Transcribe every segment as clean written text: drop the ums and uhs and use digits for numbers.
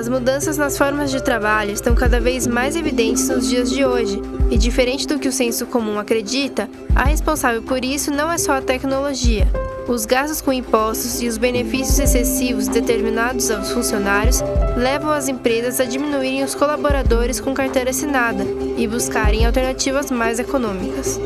As mudanças nas formas de trabalho estão cada vez mais evidentes nos dias de hoje, e diferente do que o senso comum acredita, a responsável por isso não é só a tecnologia. Os gastos com impostos e os benefícios excessivos determinados aos funcionários levam as empresas a diminuírem os colaboradores com carteira assinada e buscarem alternativas mais econômicas.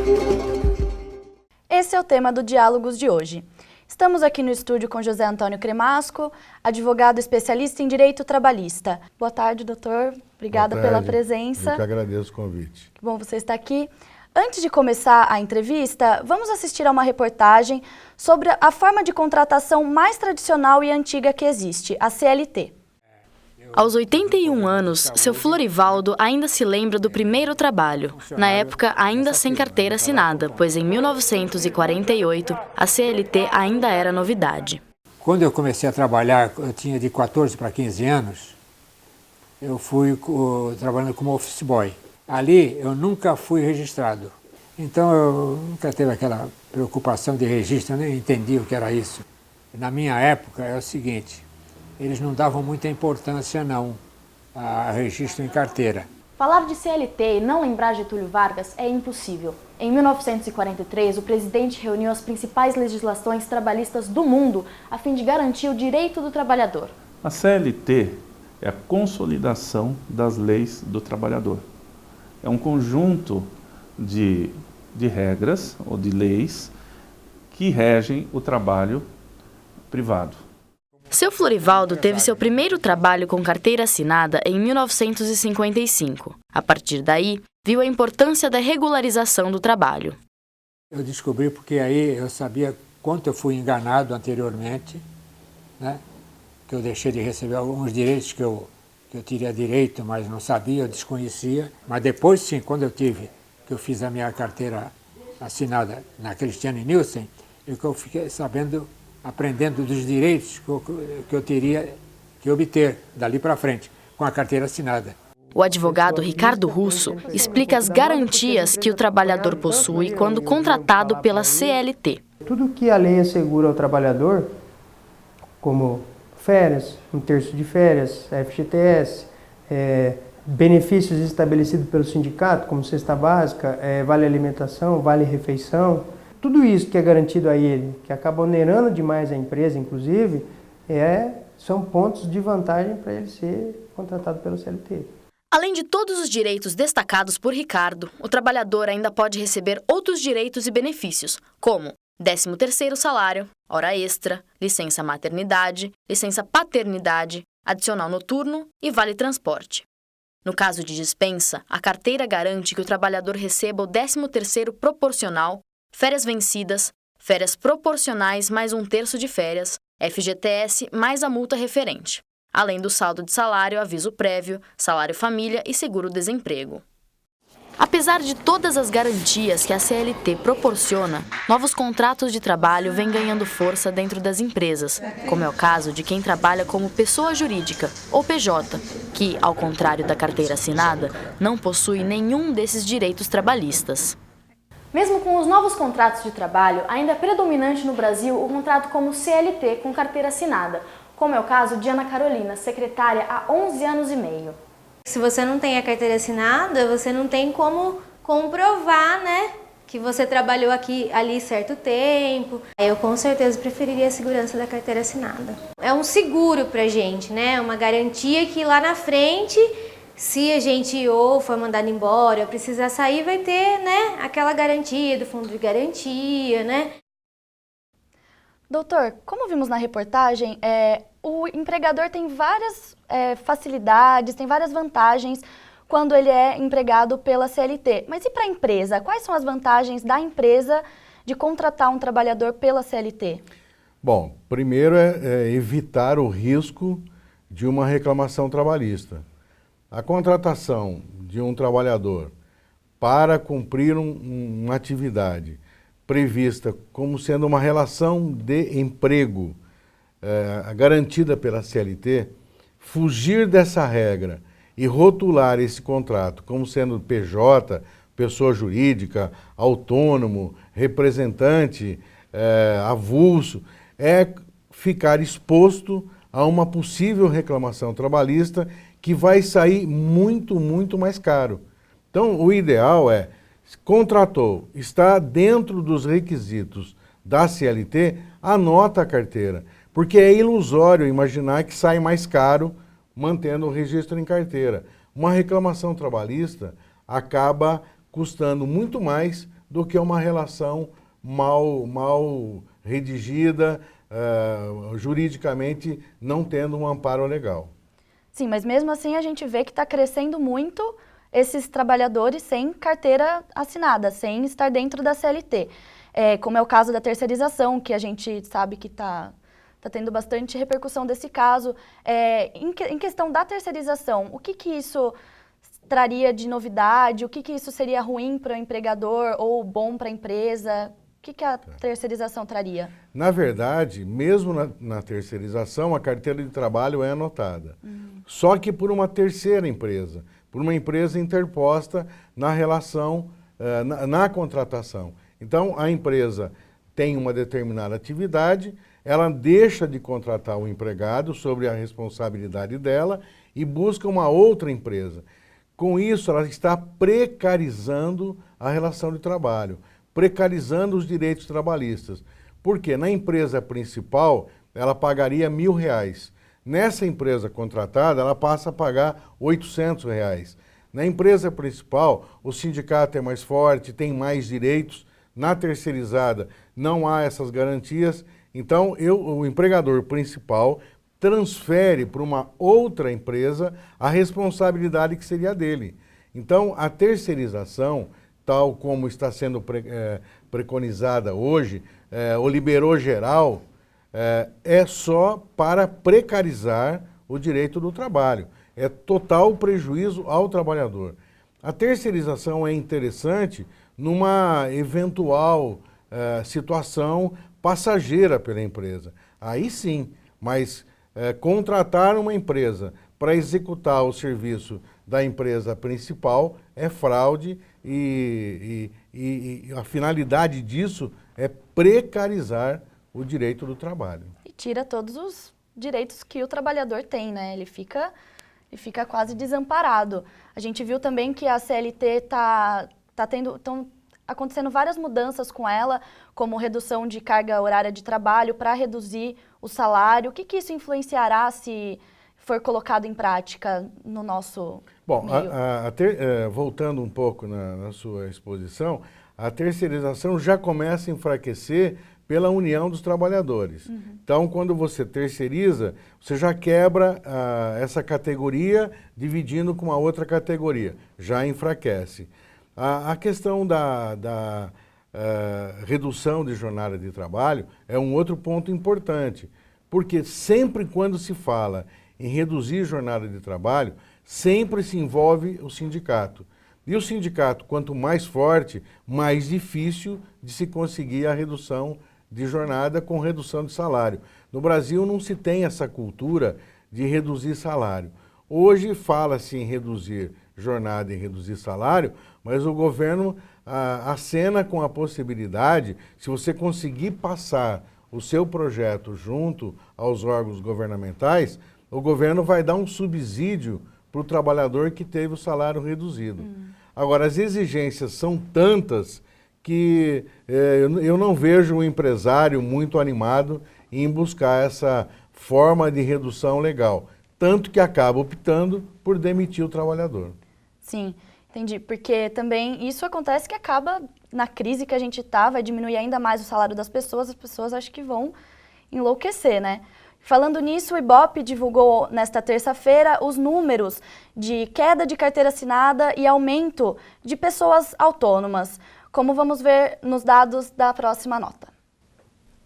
Esse é o tema do Diálogos de hoje. Estamos aqui no estúdio com José Antônio Cremasco, advogado especialista em direito trabalhista. Boa tarde, doutor. Obrigada pela presença. Eu que agradeço o convite. Que bom você estar aqui. Antes de começar a entrevista, vamos assistir a uma reportagem sobre a forma de contratação mais tradicional e antiga que existe, a CLT. Aos 81 anos, seu Florivaldo ainda se lembra do primeiro trabalho, na época ainda sem carteira assinada, pois em 1948 a CLT ainda era novidade. Quando eu comecei a trabalhar, eu tinha de 14 para 15 anos, eu fui trabalhando como office boy. Ali eu nunca fui registrado, então eu nunca teve aquela preocupação de registro, eu nem entendi o que era isso. Na minha época é o seguinte, eles não davam muita importância não a registro em carteira. Falar de CLT e não lembrar de Getúlio Vargas é impossível. Em 1943, o presidente reuniu as principais legislações trabalhistas do mundo a fim de garantir o direito do trabalhador. A CLT é a consolidação das leis do trabalhador. É um conjunto de regras ou de leis que regem o trabalho privado. Seu Florivaldo teve seu primeiro trabalho com carteira assinada em 1955. A partir daí, viu a importância da regularização do trabalho. Eu descobri porque aí eu sabia quanto eu fui enganado anteriormente, né? Que eu deixei de receber alguns direitos que eu teria direito, mas não sabia, eu desconhecia. Mas depois sim, quando que eu fiz a minha carteira assinada na Christiane Nielsen, que eu fiquei sabendo, aprendendo dos direitos que eu teria que obter dali para frente, com a carteira assinada. O advogado Ricardo Russo explica as garantias que o trabalhador possui quando contratado pela CLT. Tudo que a lei assegura ao trabalhador, como férias, 1/3 de férias, FGTS, benefícios estabelecidos pelo sindicato, como cesta básica, vale alimentação, vale refeição, tudo isso que é garantido a ele, que acaba onerando demais a empresa, inclusive, são pontos de vantagem para ele ser contratado pela CLT. Além de todos os direitos destacados por Ricardo, o trabalhador ainda pode receber outros direitos e benefícios, como 13º salário, hora extra, licença maternidade, licença paternidade, adicional noturno e vale transporte. No caso de dispensa, a carteira garante que o trabalhador receba o 13º proporcional, férias vencidas, férias proporcionais mais 1/3 de férias, FGTS mais a multa referente, além do saldo de salário, aviso prévio, salário família e seguro-desemprego. Apesar de todas as garantias que a CLT proporciona, novos contratos de trabalho vêm ganhando força dentro das empresas, como é o caso de quem trabalha como pessoa jurídica, ou PJ, que, ao contrário da carteira assinada, não possui nenhum desses direitos trabalhistas. Mesmo com os novos contratos de trabalho, ainda é predominante no Brasil o contrato como CLT com carteira assinada, como é o caso de Ana Carolina, secretária há 11 anos e meio. Se você não tem a carteira assinada, você não tem como comprovar, né, que você trabalhou ali certo tempo. Eu com certeza preferiria a segurança da carteira assinada. É um seguro pra gente, né, uma garantia que lá na frente, se a gente ou for mandado embora, ou precisar sair, vai ter, né, aquela garantia do fundo de garantia, né. Doutor, como vimos na reportagem, o empregador tem várias facilidades, tem várias vantagens quando ele é empregado pela CLT. Mas e para a empresa? Quais são as vantagens da empresa de contratar um trabalhador pela CLT? Bom, primeiro é evitar o risco de uma reclamação trabalhista. A contratação de um trabalhador para cumprir uma atividade prevista como sendo uma relação de emprego garantida pela CLT, fugir dessa regra e rotular esse contrato como sendo PJ, pessoa jurídica, autônomo, representante, avulso, é ficar exposto a uma possível reclamação trabalhista que vai sair muito, muito mais caro. Então, o ideal é, contratou, está dentro dos requisitos da CLT, anota a carteira, porque é ilusório imaginar que sai mais caro mantendo o registro em carteira. Uma reclamação trabalhista acaba custando muito mais do que uma relação mal redigida, juridicamente não tendo um amparo legal. Sim, mas mesmo assim a gente vê que está crescendo muito esses trabalhadores sem carteira assinada, sem estar dentro da CLT. Como é o caso da terceirização, que a gente sabe que está tendo bastante repercussão desse caso. Em questão da terceirização, o que isso traria de novidade? O que isso seria ruim para o empregador ou bom para a empresa? O que a terceirização traria? Na verdade, mesmo na terceirização, a carteira de trabalho é anotada. Só que por uma terceira empresa, por uma empresa interposta na relação, na contratação. Então, a empresa tem uma determinada atividade, ela deixa de contratar o empregado sobre a responsabilidade dela e busca uma outra empresa. Com isso, ela está precarizando a relação de trabalho, precarizando os direitos trabalhistas. Porque na empresa principal, ela pagaria R$1.000. Nessa empresa contratada, ela passa a pagar R$800. Na empresa principal, o sindicato é mais forte, tem mais direitos. Na terceirizada, não há essas garantias. Então, o empregador principal transfere para uma outra empresa a responsabilidade que seria dele. Então, a terceirização, tal como está sendo preconizada hoje, o liberou geral, é só para precarizar o direito do trabalho. É total prejuízo ao trabalhador. A terceirização é interessante numa eventual situação passageira pela empresa. Aí sim, mas contratar uma empresa para executar o serviço da empresa principal é fraude e a finalidade disso é precarizar o direito do trabalho. E tira todos os direitos que o trabalhador tem, né? Ele fica quase desamparado. A gente viu também que a CLT estão acontecendo várias mudanças com ela, como redução de carga horária de trabalho para reduzir o salário. O que isso influenciará se for colocado em prática no nosso meio? Voltando um pouco na sua exposição, a terceirização já começa a enfraquecer pela união dos trabalhadores. Então, quando você terceiriza, você já quebra essa categoria, dividindo com uma outra categoria, já enfraquece. A questão da redução de jornada de trabalho é um outro ponto importante, porque sempre quando se fala em reduzir jornada de trabalho, sempre se envolve o sindicato. E o sindicato, quanto mais forte, mais difícil de se conseguir a redução de jornada com redução de salário. No Brasil não se tem essa cultura de reduzir salário. Hoje fala-se em reduzir jornada e reduzir salário, mas o governo acena com a possibilidade, se você conseguir passar o seu projeto junto aos órgãos governamentais, o governo vai dar um subsídio para o trabalhador que teve o salário reduzido. Agora, as exigências são tantas que eu não vejo um empresário muito animado em buscar essa forma de redução legal, tanto que acaba optando por demitir o trabalhador. Sim, entendi, porque também isso acontece que acaba, na crise que a gente está, vai diminuir ainda mais o salário das pessoas, as pessoas acho que vão enlouquecer, né? Falando nisso, o Ibope divulgou nesta terça-feira os números de queda de carteira assinada e aumento de pessoas autônomas, como vamos ver nos dados da próxima nota.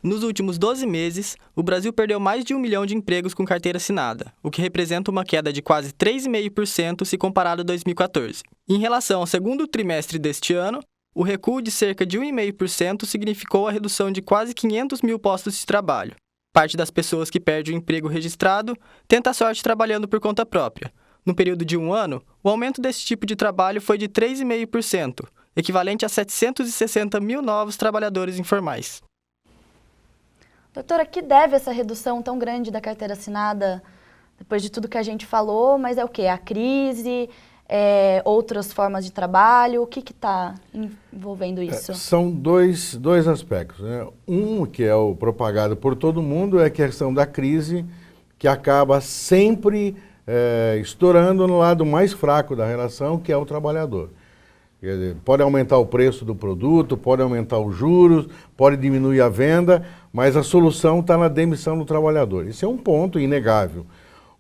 Nos últimos 12 meses, o Brasil perdeu mais de 1 milhão de empregos com carteira assinada, o que representa uma queda de quase 3,5% se comparado a 2014. Em relação ao segundo trimestre deste ano, o recuo de cerca de 1,5% significou a redução de quase 500 mil postos de trabalho. Parte das pessoas que perdem o emprego registrado tenta a sorte trabalhando por conta própria. No período de um ano, o aumento desse tipo de trabalho foi de 3,5%, equivalente a 760 mil novos trabalhadores informais. Doutora, que deve essa redução tão grande da carteira assinada, depois de tudo que a gente falou, mas é o quê? A crise, outras formas de trabalho, o que está envolvendo isso? São dois aspectos, né? Um, que é o propagado por todo mundo, é a questão da crise, que acaba sempre estourando no lado mais fraco da relação, que é o trabalhador. Quer dizer, pode aumentar o preço do produto, pode aumentar os juros, pode diminuir a venda, mas a solução está na demissão do trabalhador. Isso é um ponto inegável.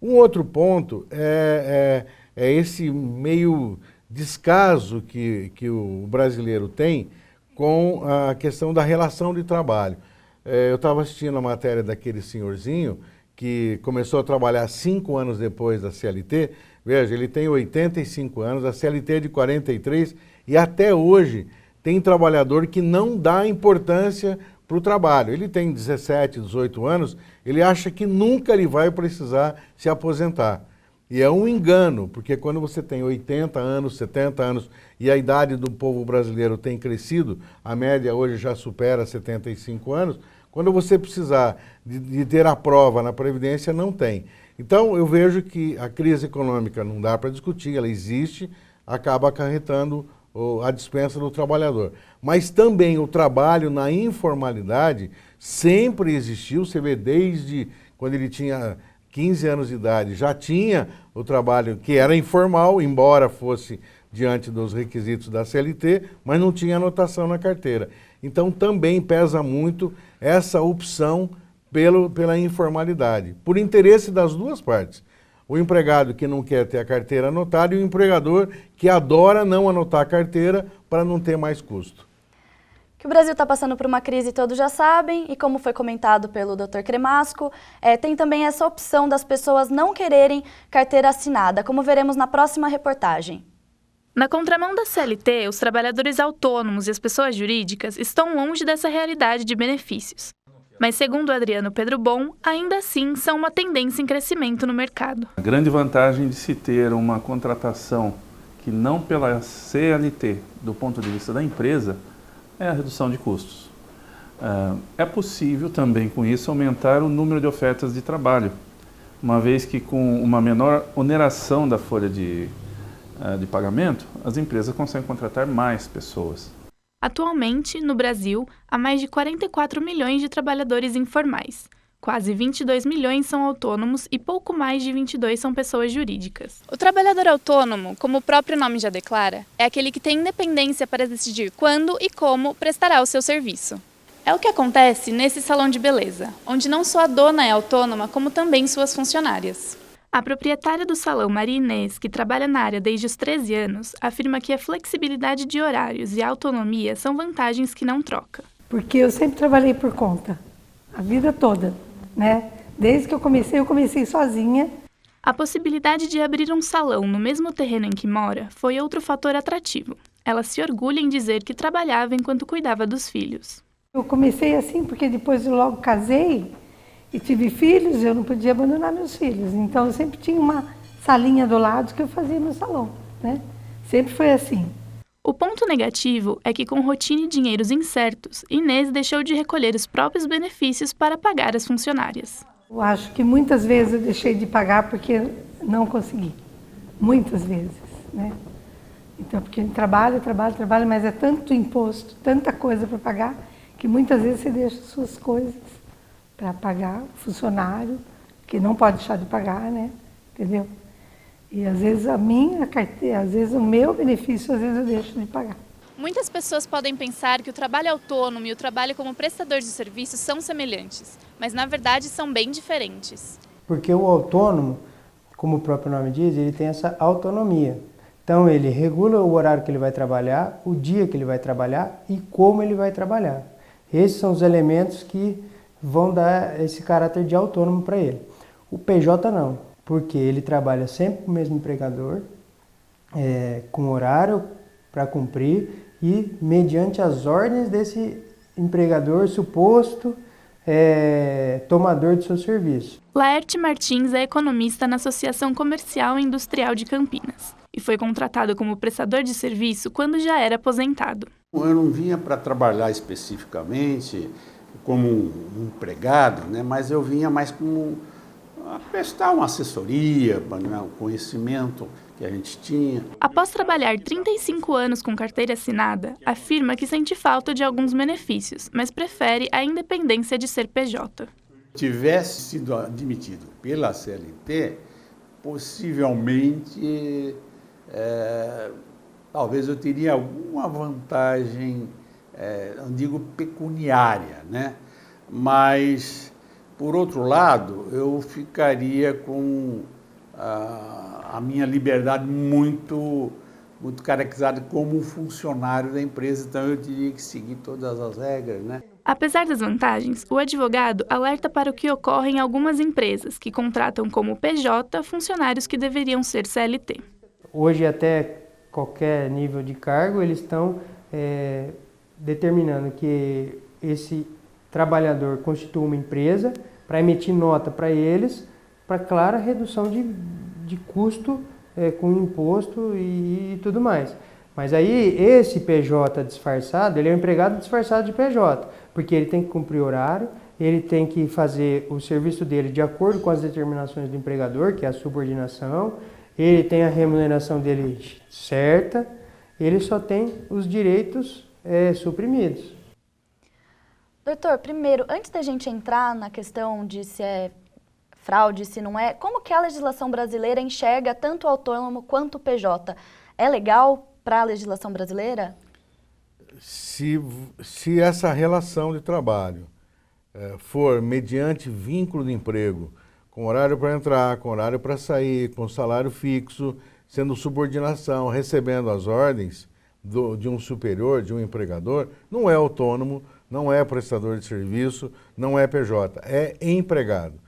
Um outro ponto é esse meio descaso que o brasileiro tem com a questão da relação de trabalho. Eu estava assistindo a matéria daquele senhorzinho que começou a trabalhar 5 anos depois da CLT. Veja, ele tem 85 anos, a CLT é de 43 e até hoje tem trabalhador que não dá importância para o trabalho. Ele tem 17, 18 anos, ele acha que nunca ele vai precisar se aposentar. E é um engano, porque quando você tem 80 anos, 70 anos e a idade do povo brasileiro tem crescido, a média hoje já supera 75 anos, quando você precisar de ter a prova na Previdência, não tem. Então, eu vejo que a crise econômica não dá para discutir, ela existe, acaba acarretando a dispensa do trabalhador. Mas também o trabalho na informalidade sempre existiu, você vê desde quando ele tinha 15 anos de idade, já tinha o trabalho que era informal, embora fosse diante dos requisitos da CLT, mas não tinha anotação na carteira. Então também pesa muito essa opção pela informalidade, por interesse das duas partes. O empregado que não quer ter a carteira anotada e o empregador que adora não anotar a carteira para não ter mais custo. Que o Brasil está passando por uma crise, todos já sabem, e como foi comentado pelo Dr. Cremasco, tem também essa opção das pessoas não quererem carteira assinada, como veremos na próxima reportagem. Na contramão da CLT, os trabalhadores autônomos e as pessoas jurídicas estão longe dessa realidade de benefícios. Mas, segundo Adriano Pedro Bom, ainda assim são uma tendência em crescimento no mercado. A grande vantagem de se ter uma contratação que não pela CLT, do ponto de vista da empresa, é a redução de custos. É possível também com isso aumentar o número de ofertas de trabalho, uma vez que com uma menor oneração da folha de pagamento, as empresas conseguem contratar mais pessoas. Atualmente, no Brasil, há mais de 44 milhões de trabalhadores informais. Quase 22 milhões são autônomos e pouco mais de 22 são pessoas jurídicas. O trabalhador autônomo, como o próprio nome já declara, é aquele que tem independência para decidir quando e como prestará o seu serviço. É o que acontece nesse salão de beleza, onde não só a dona é autônoma, como também suas funcionárias. A proprietária do salão, Maria Inês, que trabalha na área desde os 13 anos, afirma que a flexibilidade de horários e a autonomia são vantagens que não troca. Porque eu sempre trabalhei por conta, a vida toda, né? Desde que eu comecei sozinha. A possibilidade de abrir um salão no mesmo terreno em que mora foi outro fator atrativo. Ela se orgulha em dizer que trabalhava enquanto cuidava dos filhos. Eu comecei assim porque depois eu logo casei e tive filhos, eu não podia abandonar meus filhos. Então eu sempre tinha uma salinha do lado que eu fazia no salão, né? Sempre foi assim. O ponto negativo é que, com rotina e dinheiros incertos, Inês deixou de recolher os próprios benefícios para pagar as funcionárias. Eu acho que muitas vezes eu deixei de pagar porque não consegui. Muitas vezes, né? Então, porque trabalho, mas é tanto imposto, tanta coisa para pagar, que muitas vezes você deixa suas coisas para pagar o funcionário, que não pode deixar de pagar, né? Entendeu? E às vezes a minha carteira, às vezes o meu benefício, às vezes eu deixo de pagar. Muitas pessoas podem pensar que o trabalho autônomo e o trabalho como prestador de serviços são semelhantes, mas na verdade são bem diferentes. Porque o autônomo, como o próprio nome diz, ele tem essa autonomia. Então ele regula o horário que ele vai trabalhar, o dia que ele vai trabalhar e como ele vai trabalhar. Esses são os elementos que vão dar esse caráter de autônomo para ele. O PJ não, porque ele trabalha sempre com o mesmo empregador, com horário para cumprir e mediante as ordens desse empregador suposto tomador de seu serviço. Laerte Martins é economista na Associação Comercial e Industrial de Campinas e foi contratado como prestador de serviço quando já era aposentado. Eu não vinha para trabalhar especificamente como um empregado, né? Mas eu vinha mais como a prestar uma assessoria, né? O conhecimento que a gente tinha. Após trabalhar 35 anos com carteira assinada, afirma que sente falta de alguns benefícios, mas prefere a independência de ser PJ. Tivesse sido admitido pela CLT, possivelmente, talvez eu teria alguma vantagem, não digo pecuniária, né? Mas, por outro lado, eu ficaria com a minha liberdade muito caracterizada como um funcionário da empresa, então eu teria que seguir todas as regras, né? Apesar das vantagens, o advogado alerta para o que ocorre em algumas empresas, que contratam como PJ funcionários que deveriam ser CLT. Hoje, até qualquer nível de cargo, eles estão determinando que esse trabalhador constitua uma empresa para emitir nota para eles, para clara redução de custo com imposto e tudo mais. Mas aí, esse PJ disfarçado, ele é um empregado disfarçado de PJ, porque ele tem que cumprir horário, ele tem que fazer o serviço dele de acordo com as determinações do empregador, que é a subordinação, ele tem a remuneração dele certa, ele só tem os direitos suprimidos. Doutor, primeiro, antes da gente entrar na questão de se é fraude, se não é, como que a legislação brasileira enxerga tanto o autônomo quanto o PJ? É legal para a legislação brasileira? Se essa relação de trabalho for mediante vínculo de emprego, com horário para entrar, com horário para sair, com salário fixo, sendo subordinação, recebendo as ordens de um superior, de um empregador, não é autônomo, não é prestador de serviço, não é PJ, é empregado.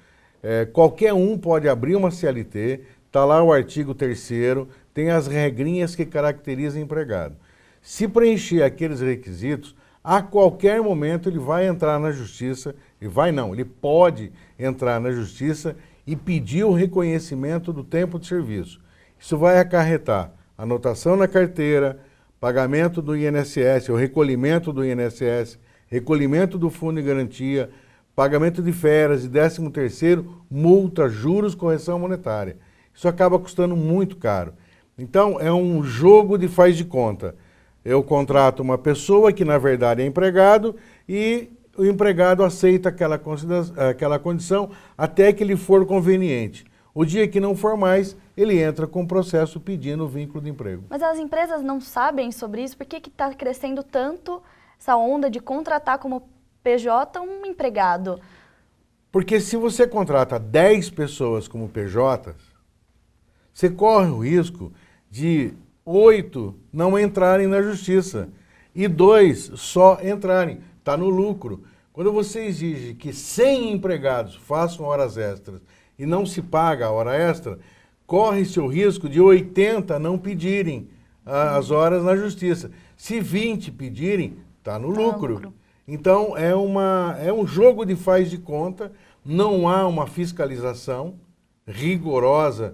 Qualquer um pode abrir uma CLT, está lá o artigo 3º, tem as regrinhas que caracterizam empregado. Se preencher aqueles requisitos, a qualquer momento ele vai entrar na justiça, ele pode entrar na justiça e pedir o reconhecimento do tempo de serviço. Isso vai acarretar anotação na carteira, pagamento do INSS, o recolhimento do INSS, recolhimento do fundo de garantia, pagamento de férias e 13º, multa, juros, correção monetária. Isso acaba custando muito caro. Então, é um jogo de faz de conta. Eu contrato uma pessoa que, na verdade, é empregado e o empregado aceita aquela condição até que lhe for conveniente. O dia que não for mais, ele entra com o processo pedindo o vínculo de emprego. Mas as empresas não sabem sobre isso? Por que está crescendo tanto essa onda de contratar como PJ um empregado? Porque se você contrata 10 pessoas como PJs, você corre o risco de 8 não entrarem na justiça e 2 só entrarem. Está no lucro. Quando você exige que 100 empregados façam horas extras e não se paga a hora extra, corre-se o risco de 80 não pedirem as horas na justiça. Se 20 pedirem, está no lucro. Então, é um jogo de faz de conta, não há uma fiscalização rigorosa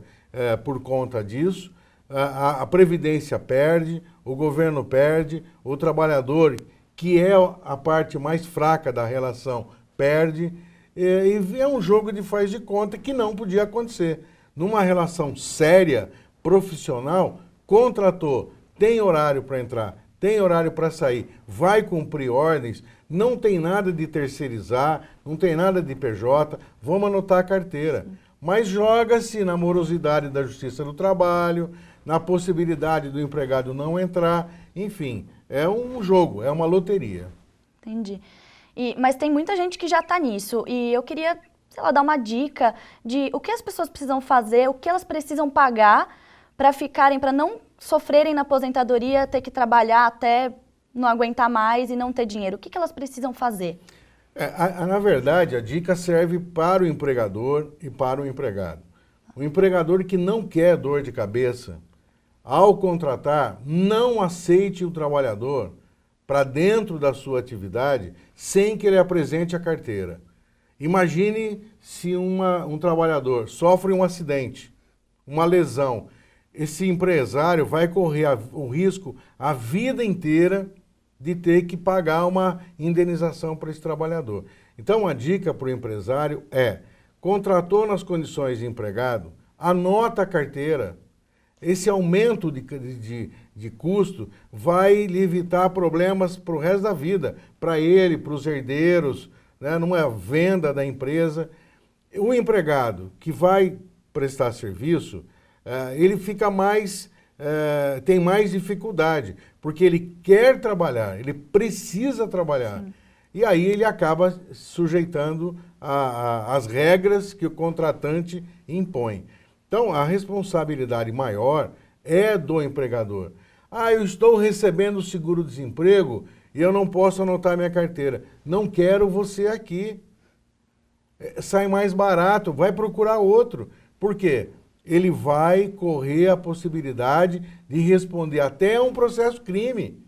por conta disso. A Previdência perde, o governo perde, o trabalhador, que é a parte mais fraca da relação, perde. E é um jogo de faz de conta que não podia acontecer. Numa relação séria, profissional, contratou, tem horário para entrar, tem horário para sair, vai cumprir ordens, não tem nada de terceirizar, não tem nada de PJ, vamos anotar a carteira. Mas joga-se na morosidade da Justiça do Trabalho, na possibilidade do empregado não entrar, enfim, é um jogo, é uma loteria. Entendi. Mas tem muita gente que já está nisso e eu queria, sei lá, dar uma dica de o que as pessoas precisam fazer, o que elas precisam pagar para não sofrerem na aposentadoria, ter que trabalhar até não aguentar mais e não ter dinheiro. O que elas precisam fazer? Na verdade, a dica serve para o empregador e para o empregado. O empregador que não quer dor de cabeça, ao contratar, não aceite o trabalhador para dentro da sua atividade sem que ele apresente a carteira. Imagine se um trabalhador sofre um acidente, uma lesão. Esse empresário vai correr o risco a vida inteira de ter que pagar uma indenização para esse trabalhador. Então, a dica para o empresário é: contratou nas condições de empregado, anota a carteira. Esse aumento de custo vai lhe evitar problemas para o resto da vida, para ele, para os herdeiros, né, numa venda da empresa. O empregado que vai prestar serviço, ele fica mais, tem mais dificuldade, porque ele quer trabalhar, ele precisa trabalhar. Sim. E aí ele acaba sujeitando às regras que o contratante impõe. Então, a responsabilidade maior é do empregador. Eu estou recebendo seguro-desemprego e eu não posso anotar minha carteira. Não quero você aqui. Sai mais barato, vai procurar outro. Por quê? Ele vai correr a possibilidade de responder até um processo crime.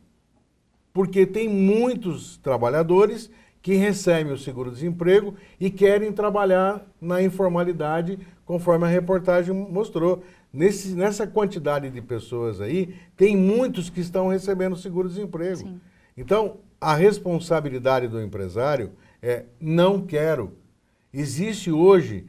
Porque tem muitos trabalhadores que recebem o seguro-desemprego e querem trabalhar na informalidade, conforme a reportagem mostrou. Nessa quantidade de pessoas aí, tem muitos que estão recebendo seguro-desemprego. Sim. Então, a responsabilidade do empresário é: não quero. Existe hoje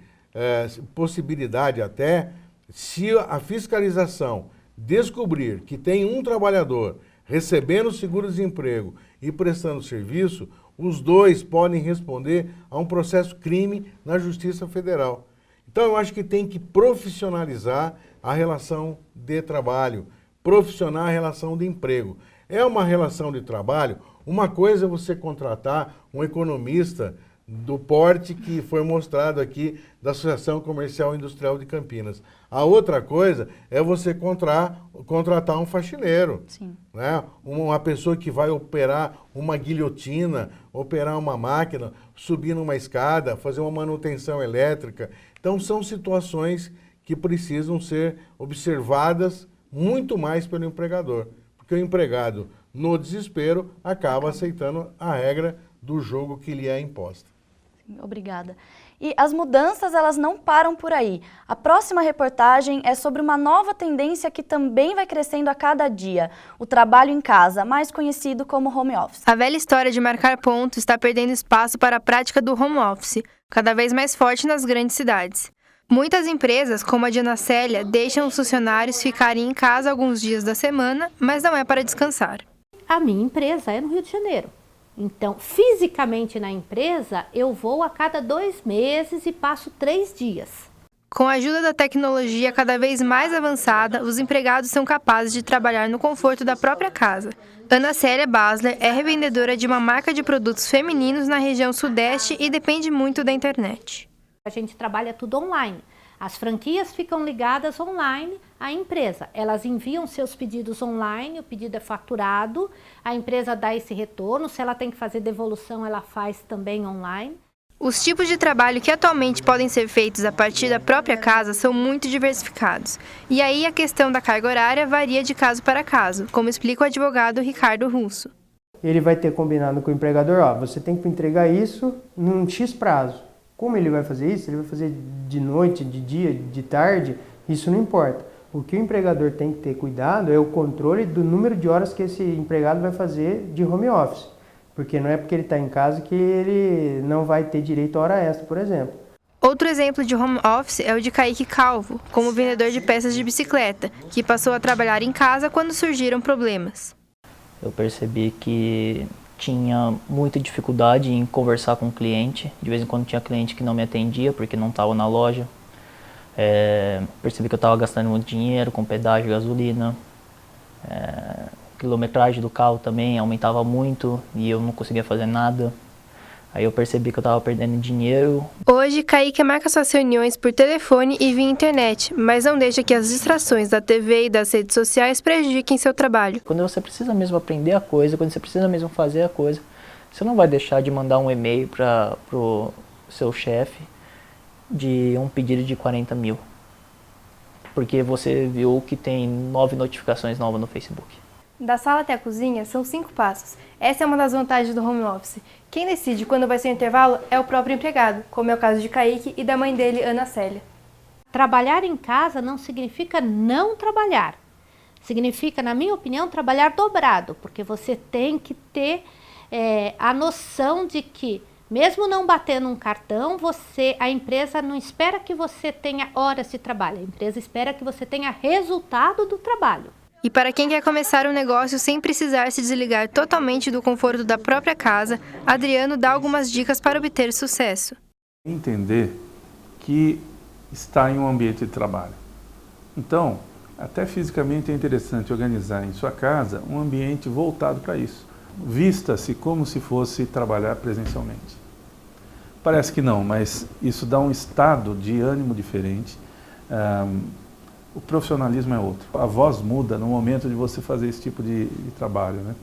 possibilidade até, se a fiscalização descobrir que tem um trabalhador recebendo seguro-desemprego e prestando serviço, os dois podem responder a um processo crime na Justiça Federal. Então, eu acho que tem que profissionalizar a relação de trabalho, profissionalizar a relação de emprego. É uma relação de trabalho, uma coisa é você contratar um economista do porte que foi mostrado aqui da Associação Comercial e Industrial de Campinas. A outra coisa é você contratar um faxineiro, né? Uma pessoa que vai operar uma guilhotina, operar uma máquina, subir numa escada, fazer uma manutenção elétrica. Então, são situações que precisam ser observadas muito mais pelo empregador, porque o empregado, no desespero, acaba aceitando a regra do jogo que lhe é imposta. Obrigada. E as mudanças, elas não param por aí. A próxima reportagem é sobre uma nova tendência que também vai crescendo a cada dia: o trabalho em casa, mais conhecido como home office. A velha história de marcar ponto está perdendo espaço para a prática do home office, cada vez mais forte nas grandes cidades. Muitas empresas, como a de Ana Célia, deixam os funcionários ficarem em casa alguns dias da semana, mas não é para descansar. A minha empresa é no Rio de Janeiro. Então, fisicamente na empresa, eu vou a cada 2 meses e passo 3 dias. Com a ajuda da tecnologia cada vez mais avançada, os empregados são capazes de trabalhar no conforto da própria casa. Ana Célia Basler é revendedora de uma marca de produtos femininos na região sudeste e depende muito da internet. A gente trabalha tudo online. As franquias ficam ligadas online à empresa. Elas enviam seus pedidos online, o pedido é faturado, a empresa dá esse retorno. Se ela tem que fazer devolução, ela faz também online. Os tipos de trabalho que atualmente podem ser feitos a partir da própria casa são muito diversificados. E aí a questão da carga horária varia de caso para caso, como explica o advogado Ricardo Russo. Ele vai ter combinado com o empregador: você tem que entregar isso num X prazo. Como ele vai fazer isso? Ele vai fazer de noite, de dia, de tarde? Isso não importa. O que o empregador tem que ter cuidado é o controle do número de horas que esse empregado vai fazer de home office. Porque não é porque ele está em casa que ele não vai ter direito a hora extra, por exemplo. Outro exemplo de home office é o de Kaique Calvo, como vendedor de peças de bicicleta, que passou a trabalhar em casa quando surgiram problemas. Eu percebi que tinha muita dificuldade em conversar com o cliente. De vez em quando tinha cliente que não me atendia porque não estava na loja. Percebi que eu estava gastando muito dinheiro com pedágio, gasolina. Quilometragem do carro também aumentava muito e eu não conseguia fazer nada. Aí eu percebi que eu estava perdendo dinheiro. Hoje, Kaique marca suas reuniões por telefone e via internet, mas não deixa que as distrações da TV e das redes sociais prejudiquem seu trabalho. Quando você precisa mesmo aprender a coisa, quando você precisa mesmo fazer a coisa, você não vai deixar de mandar um e-mail para o seu chefe de um pedido de 40 mil. Porque você viu que tem 9 notificações novas no Facebook. Da sala até a cozinha são 5 passos. Essa é uma das vantagens do home office. Quem decide quando vai ser o intervalo é o próprio empregado, como é o caso de Kaique e da mãe dele, Ana Célia. Trabalhar em casa não significa não trabalhar. Significa, na minha opinião, trabalhar dobrado, porque você tem que ter a noção de que, mesmo não batendo um cartão, a empresa não espera que você tenha horas de trabalho, a empresa espera que você tenha resultado do trabalho. E para quem quer começar um negócio sem precisar se desligar totalmente do conforto da própria casa, Adriano dá algumas dicas para obter sucesso. Entender que está em um ambiente de trabalho. Então, até fisicamente é interessante organizar em sua casa um ambiente voltado para isso. Vista-se como se fosse trabalhar presencialmente. Parece que não, mas isso dá um estado de ânimo diferente. O profissionalismo é outro. A voz muda no momento de você fazer esse tipo de trabalho, né?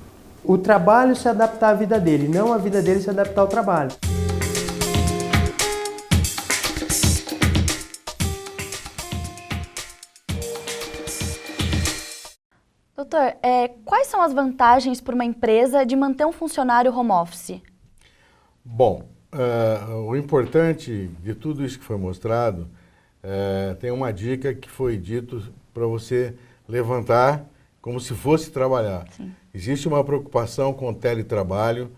O trabalho se adaptar à vida dele, não a vida dele se adaptar ao trabalho. Doutor, quais são as vantagens para uma empresa de manter um funcionário home office? Bom, o importante de tudo isso que foi mostrado, tem uma dica que foi dito para você levantar como se fosse trabalhar. Sim. Existe uma preocupação com o teletrabalho.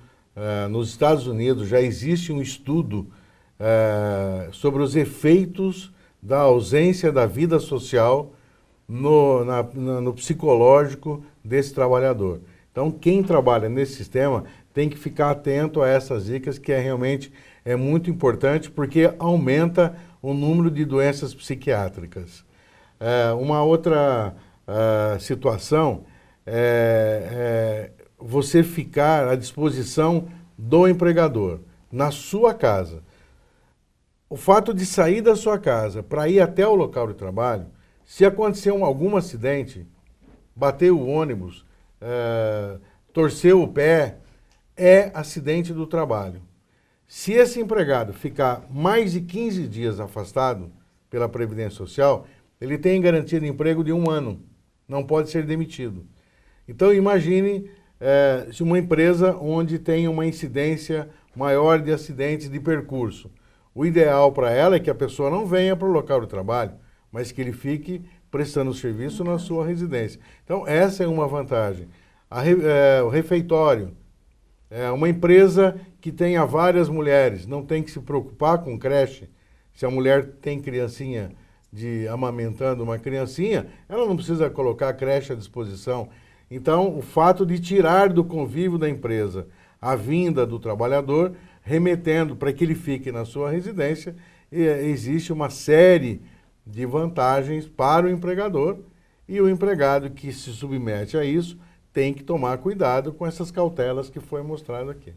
Nos Estados Unidos já existe um estudo sobre os efeitos da ausência da vida social no psicológico desse trabalhador. Então, quem trabalha nesse sistema tem que ficar atento a essas dicas, que realmente é muito importante, porque aumenta o número de doenças psiquiátricas. Uma outra situação é você ficar à disposição do empregador, na sua casa. O fato de sair da sua casa para ir até o local de trabalho, se acontecer algum acidente, bater o ônibus, torcer o pé, é acidente do trabalho. Se esse empregado ficar mais de 15 dias afastado pela Previdência Social, ele tem garantia de emprego de 1 ano, não pode ser demitido. Então imagine se uma empresa onde tem uma incidência maior de acidentes de percurso. O ideal para ela é que a pessoa não venha para o local de trabalho, mas que ele fique prestando serviço na sua residência. Então essa é uma vantagem. O refeitório. Uma empresa que tenha várias mulheres, não tem que se preocupar com creche. Se a mulher tem criancinha amamentando uma criancinha, ela não precisa colocar a creche à disposição. Então, o fato de tirar do convívio da empresa a vinda do trabalhador, remetendo para que ele fique na sua residência, existe uma série de vantagens para o empregador, e o empregado que se submete a isso tem que tomar cuidado com essas cautelas que foi mostrado aqui.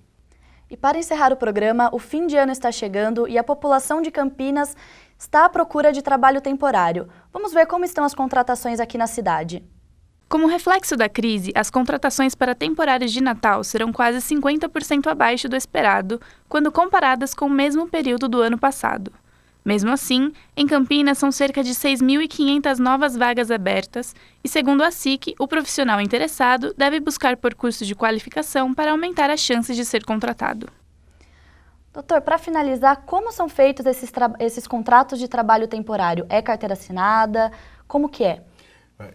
E para encerrar o programa, o fim de ano está chegando e a população de Campinas está à procura de trabalho temporário. Vamos ver como estão as contratações aqui na cidade. Como reflexo da crise, as contratações para temporários de Natal serão quase 50% abaixo do esperado, quando comparadas com o mesmo período do ano passado. Mesmo assim, em Campinas são cerca de 6.500 novas vagas abertas e, segundo a SIC, o profissional interessado deve buscar por curso de qualificação para aumentar as chances de ser contratado. Doutor, para finalizar, como são feitos esses contratos de trabalho temporário? É carteira assinada? Como que é?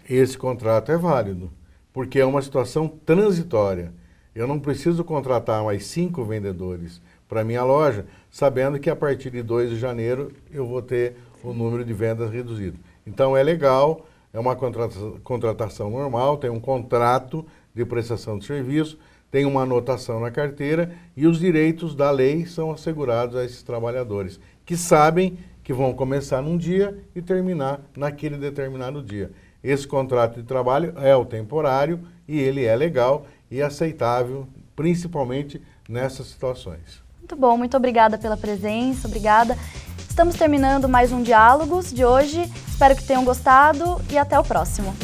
Esse contrato é válido, porque é uma situação transitória. Eu não preciso contratar mais 5 vendedores para minha loja, sabendo que a partir de 2 de janeiro eu vou ter o número de vendas reduzido. Então é legal, é uma contratação normal, tem um contrato de prestação de serviço, tem uma anotação na carteira e os direitos da lei são assegurados a esses trabalhadores, que sabem que vão começar num dia e terminar naquele determinado dia. Esse contrato de trabalho é o temporário e ele é legal e aceitável, principalmente nessas situações. Muito bom, muito obrigada pela presença, obrigada. Estamos terminando mais um Diálogos de hoje. Espero que tenham gostado e até o próximo.